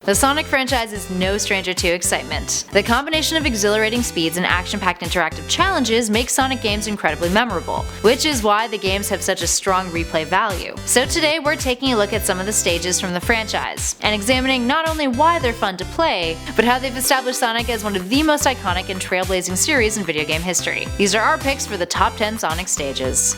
The Sonic franchise is no stranger to excitement. The combination of exhilarating speeds and action-packed interactive challenges makes Sonic games incredibly memorable, which is why the games have such a strong replay value. So today we're taking a look at some of the stages from the franchise, and examining not only why they're fun to play, but how they've established Sonic as one of the most iconic and trailblazing series in video game history. These are our picks for the top 10 Sonic stages.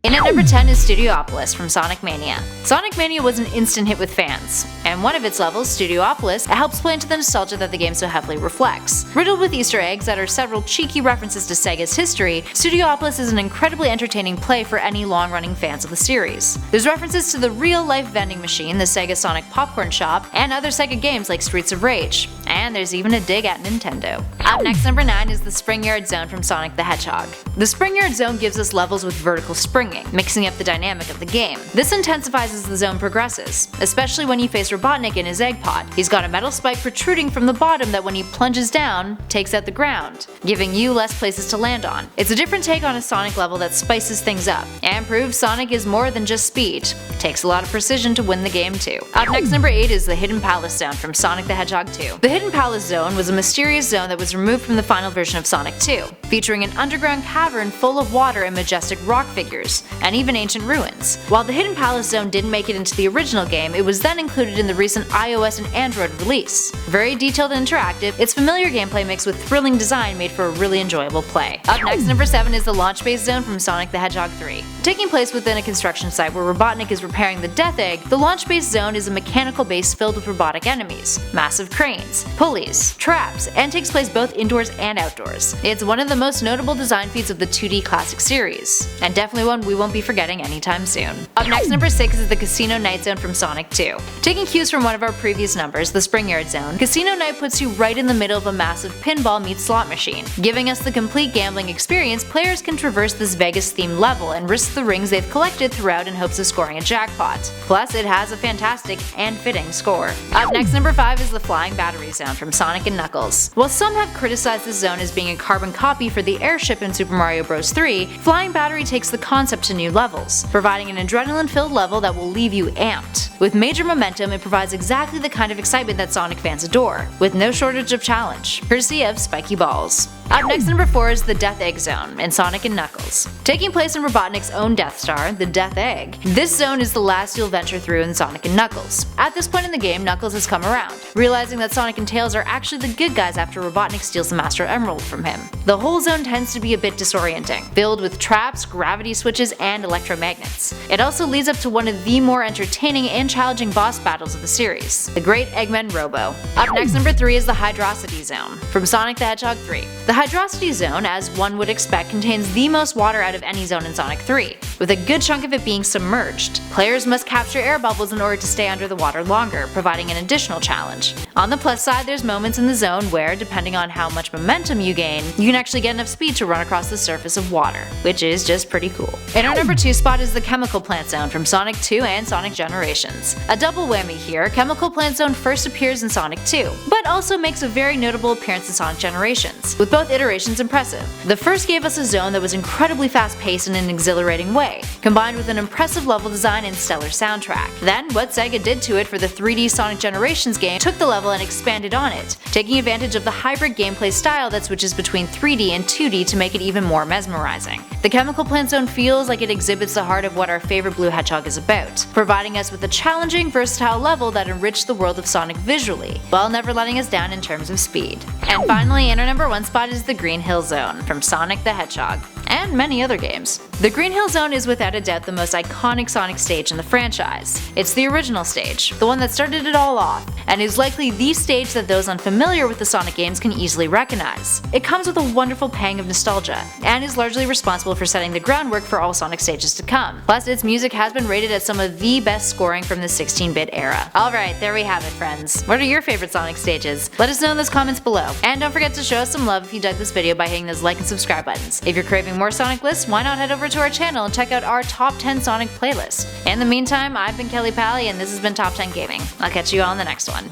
In at number 10 is Studiopolis from Sonic Mania. Sonic Mania was an instant hit with fans, and one of its levels, Studiopolis, helps play into the nostalgia that the game so heavily reflects. Riddled with Easter eggs that are several cheeky references to Sega's history, Studiopolis is an incredibly entertaining play for any long-running fans of the series. There's references to the real-life vending machine, the Sega Sonic Popcorn Shop, and other Sega games like Streets of Rage, and there's even a dig at Nintendo. Up next, number 9 is the Spring Yard Zone from Sonic the Hedgehog. The Spring Yard Zone gives us levels with vertical springing, mixing up the dynamic of the game. This intensifies as the zone progresses, especially when you face Robotnik in his egg pod. He's got a metal spike protruding from the bottom that when he plunges down, takes out the ground, giving you less places to land on. It's a different take on a Sonic level that spices things up, and proves Sonic is more than just speed. It takes a lot of precision to win the game too. Up next, number 8 is the Hidden Palace Zone from Sonic the Hedgehog 2. The Hidden Palace Zone was a mysterious zone that was removed from the final version of Sonic 2, featuring an underground cavern full of water and majestic rock figures, and even ancient ruins. While the Hidden Palace Zone didn't make it into the original game, it was then included in the recent iOS and Android release. Very detailed and interactive, its familiar gameplay mixed with thrilling design made for a really enjoyable play. Up next, number 7 is the Launch Base Zone from Sonic the Hedgehog 3. Taking place within a construction site where Robotnik is repairing the Death Egg, the Launch Base Zone is a mechanical base filled with robotic enemies, massive cranes, pulleys, traps, and takes place both indoors and outdoors. It's one of the most notable design feats of the 2D classic series, and definitely one we won't be forgetting anytime soon. Up next, number 6 is the Casino Night Zone from Sonic 2. Taking cues from one of our previous numbers, the Spring Yard Zone, Casino Night puts you right in the middle of a massive pinball meets slot machine. Giving us the complete gambling experience, players can traverse this Vegas-themed level and risk the rings they've collected throughout in hopes of scoring a jackpot. Plus, it has a fantastic and fitting score. Up next, number 5 is the Flying Battery Zone from Sonic and Knuckles. While some have criticized this zone as being a carbon copy for the airship in Super Mario Bros. 3, Flying Battery takes the concept to new levels, providing an adrenaline-filled level that will leave you amped. With major momentum, it provides exactly the kind of excitement that Sonic fans adore, with no shortage of challenge, courtesy of Spiky Balls. Up next, number 4 is the Death Egg Zone in Sonic and Knuckles. Taking place in Robotnik's own Death Star, the Death Egg, this zone is the last you'll venture through in Sonic and Knuckles. At this point in the game, Knuckles has come around, realizing that Sonic and Tails are actually the good guys after Robotnik steals the Master Emerald from him. The whole zone tends to be a bit disorienting, filled with traps, gravity switches, and electromagnets. It also leads up to one of the more entertaining and challenging boss battles of the series, the Great Eggman Robo. Up next, number 3 is the Hydrocity Zone from Sonic the Hedgehog 3. The Hydrocity Zone, as one would expect, contains the most water out of any zone in Sonic 3, with a good chunk of it being submerged. Players must capture air bubbles in order to stay under the water longer, providing an additional challenge. On the plus side, there's moments in the zone where, depending on how much momentum you gain, you can actually get enough speed to run across the surface of water, which is just pretty cool. In our number 2 spot is the Chemical Plant Zone from Sonic 2 and Sonic Generations. A double whammy here, Chemical Plant Zone first appears in Sonic 2, but also makes a very notable appearance in Sonic Generations, with both iterations impressive. The first gave us a zone that was incredibly fast-paced in an exhilarating way, combined with an impressive level design and stellar soundtrack. Then, what Sega did to it for the 3D Sonic Generations game took the level and expanded on it, taking advantage of the hybrid gameplay style that switches between 3D and 2D to make it even more mesmerizing. The Chemical Plant Zone feels like it exhibits the heart of what our favorite Blue Hedgehog is about, providing us with a challenging, versatile level that enriched the world of Sonic visually, while never letting us down in terms of speed. And finally, in our number 1 spot is the Green Hill Zone from Sonic the Hedgehog, and many other games. The Green Hill Zone is without a doubt the most iconic Sonic stage in the franchise. It's the original stage, the one that started it all off, and is likely the stage that those unfamiliar with the Sonic games can easily recognize. It comes with a wonderful pang of nostalgia, and is largely responsible for setting the groundwork for all Sonic stages to come. Plus, its music has been rated as some of the best scoring from the 16-bit era. Alright, there we have it, friends. What are your favorite Sonic stages? Let us know in those comments below. And don't forget to show us some love if you dug this video by hitting those like and subscribe buttons. If you're craving more Sonic lists, why not head over to our channel and check out our top 10 Sonic playlist. In the meantime, I've been Kelly Pally and this has been Top 10 Gaming. I'll catch you all in the next one.